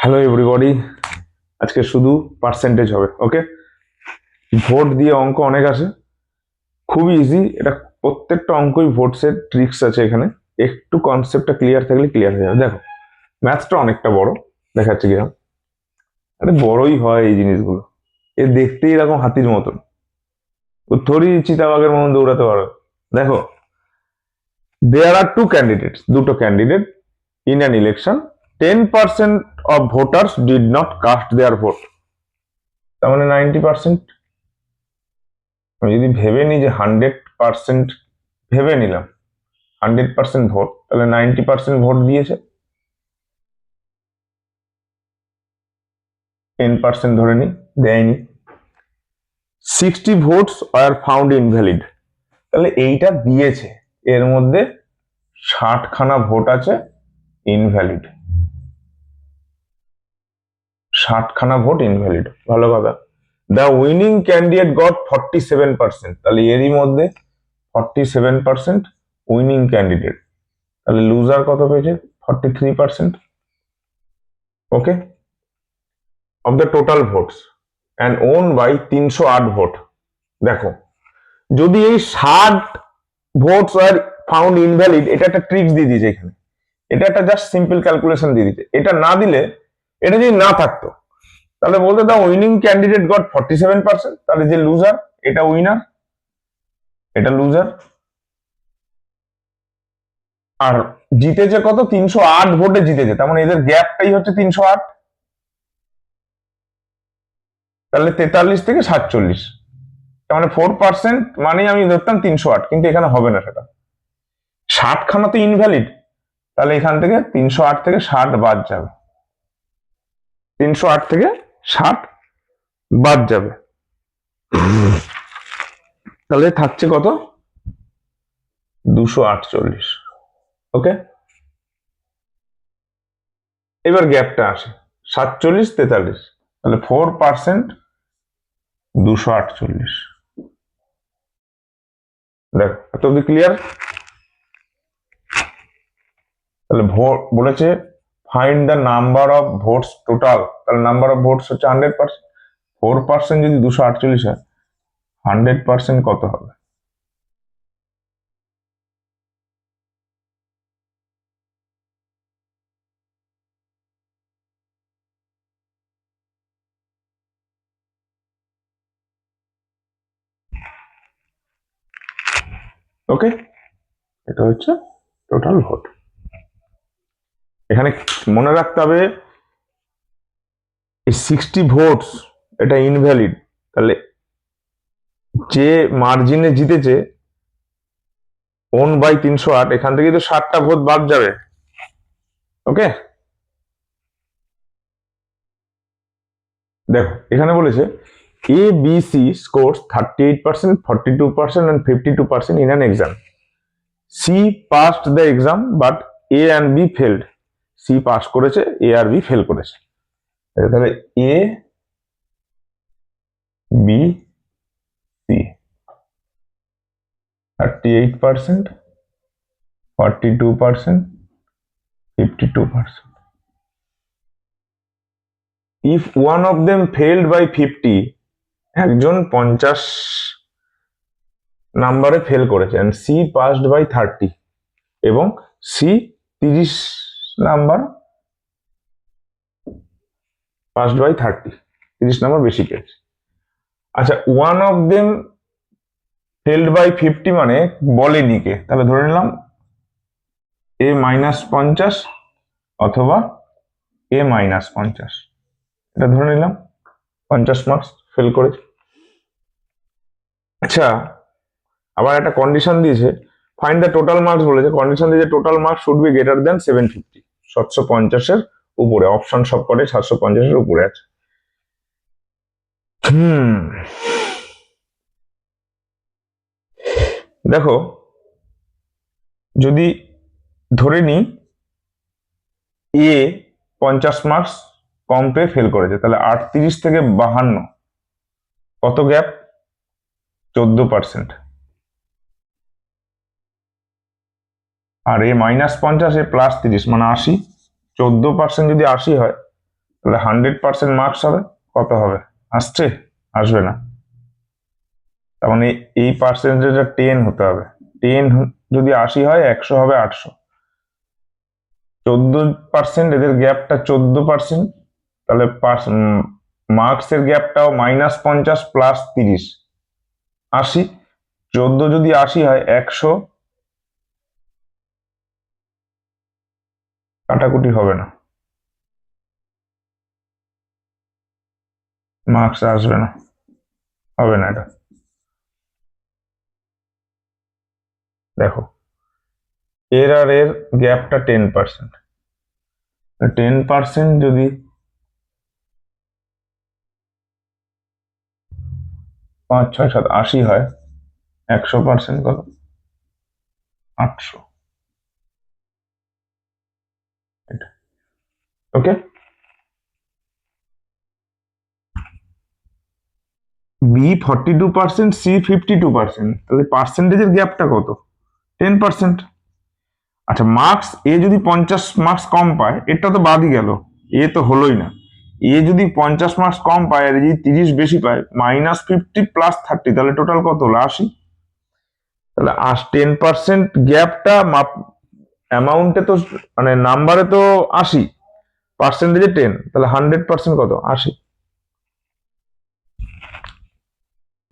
Hello everybody, আজকে শুধু percentage হবে। ওকে, ভোট দিয়ে অঙ্ক অনেক আছে, খুবই ইজি এটা। প্রত্যেকটা অঙ্কই ভোটসের ট্রিক্স আছে এখানে। একটু কনসেপ্টটা ক্লিয়ার থাকলে ক্লিয়ার হয়ে যাবে। দেখো, ম্যাথসটা অনেকটা বড় দেখাচ্ছে কিরকম। আরে বড়ই হয় এই জিনিসগুলো, এ দেখতেই এরকম হাতির মতন, ও থোড়ি চিতাবাঘের মতন দৌড়াতে পারো। দেখো, দেয়ার আর টু ক্যান্ডিডেটস, দুটো candidate in an election, 10% of voters did not caste there vote. তার মানে 90%। আমি যদি ভেবে নিই যে 100%, ভেবে নিলাম 100% ভোট, তাহলে 90% ভোট দিয়েছে, 10% ধরে নিই দেয়নি। 60 ভোটস আর ফাউন্ড ইনভ্যালিড, তাহলে এইটা দিয়েছে, এর মধ্যে 60খানা ভোট আছে ইনভ্যালিড, 60খানা ভোট ইনভ্যালিড। ভালো কথা। দ্য উইনিং ক্যান্ডিডেট গট 47%, তাহলে এরই মধ্যে 47% উইনিং ক্যান্ডিডেট, তাহলে লুজার কত পেয়েছে? 43%। Okay, of the total votes and won by 308 vote. দেখো, যদি এই 60 ভোটস আর ফাউন্ড ইনভ্যালিড, এটা একটা ট্রিক্স দিয়ে দিয়েছে এখানে, এটা একটা জাস্ট সিম্পল ক্যালকুলেশন দিয়ে দিয়েছে। এটা না দিলে, এটা যদি না থাকতো তাহলে বলতে দাও উইনিং ক্যান্ডিডেট গট 47%, তাহলে যে লুজার এটা উইনার, এটা লুজার। আর জিতেছে কত? 308 ভোটে জিতেছে, তার মানে এদের গ্যাপটাই হচ্ছে 308, তাহলে 43 থেকে 47, তার মানে 4%, মানে আমি ধরতাম 308, কিন্তু এখানে হবে না সেটা। 60খানা তো ইনভ্যালিড, তাহলে এখান থেকে 308 থেকে 60 বাদ যাবে, 308 থেকে 60 বাদ যাবে, তাহলে থাকছে কত? 248। ওকে, এবার গ্যাপটা আসে 47 43, তাহলে 4%, 248। দেখ, এত অব্দি ক্লিয়ার? তাহলে ভোট বলেছে find the number of votes total, তাহলে নাম্বার অফ ভোটস হচ্ছে 100%। 4% যদি 248 হয়, 100% কত হবে? ওকে, এটা হচ্ছে টোটাল ভোট। এখানে মনে রাখতে হবে এই 60 ভোটস এটা ইনভ্যালিড, তাহলে যে মার্জিনে জিতেছে ওন বাই 308, এখান থেকে তো 60টা ভোট বাদ যাবে। ওকে, দেখো এখানে বলেছে A B C scores 38%, 42% and 52% in an exam. C passed the exam but A and B failed. C pass করেছে, A আর B ফেল করেছে। তাহলে A B C 38%, 42%, 52%. If one of them failed by 50, একজন 50 নাম্বারে fail করেছে, and C passed by 30, এবং C 30 number passed by 30, 30 number বেশি পেয়েছে। আচ্ছা, one of them failed by 50 মানে বলেনি কে, তাহলে ধরে নিলাম A -50 অথবা A -50, এটা ধরে নিলাম 50 মার্কস ফেল করেছে। আচ্ছা, আবার একটা কন্ডিশন দিয়েছে, ফাইন্ড দ্য টোটাল মার্কস বলেছে, কন্ডিশন দিয়েছে total marks should be greater than 750, 750-এর উপরে, অপশন সব করে 750-এর উপরে আছে। দেখো, যদি ধরে নি এ 50 মার্কস কম পেয়ে ফেল করেছে, তাহলে 38 থেকে 52 কত গ্যাপ? 14%। আর এ -50, এ +30, মানে 80, 14% যদি 80 হয় তাহলে 100% মার্কস হবে, কত হবে? আসছে? আসবে না। তার মানে এই পার্সেন্টেজটা 10 হতে হবে। 10 যদি 80 হয়, 100 হবে 800। 14%, এদের গ্যাপটা 14%। তাহলে মার্কসের গ্যাপটাও -50 + 30, 80। 14 যদি 80 হয়, 100 কাটাকুটি হবে না, মার্কস আসবে না, হবে না এটা। দেখো, এর আর এর গ্যাপটা 10%। 10% যদি 5, 6, 7, 80 হয়, 100% কত? 800। ওকে, বি 42%, সি 52%, তাহলে পার্সেন্টেজের গ্যাপটা কত? 10%। আচ্ছা, মার্কস এ যদি 50 মার্কস কম পায়, এটা তো বাদই গেল, এ তো হলোই না। এ যদি 50 মার্কস কম পায় আর যদি 30 বেশি পায়, -50 + 30, তাহলে টোটাল কত হলো? 80। তাহলে 10% গ্যাপটা অ্যামাউন্টে তো, মানে নাম্বারে তো 80, পার্সেন্টেজে 10, তাহলে 100% কত? 80।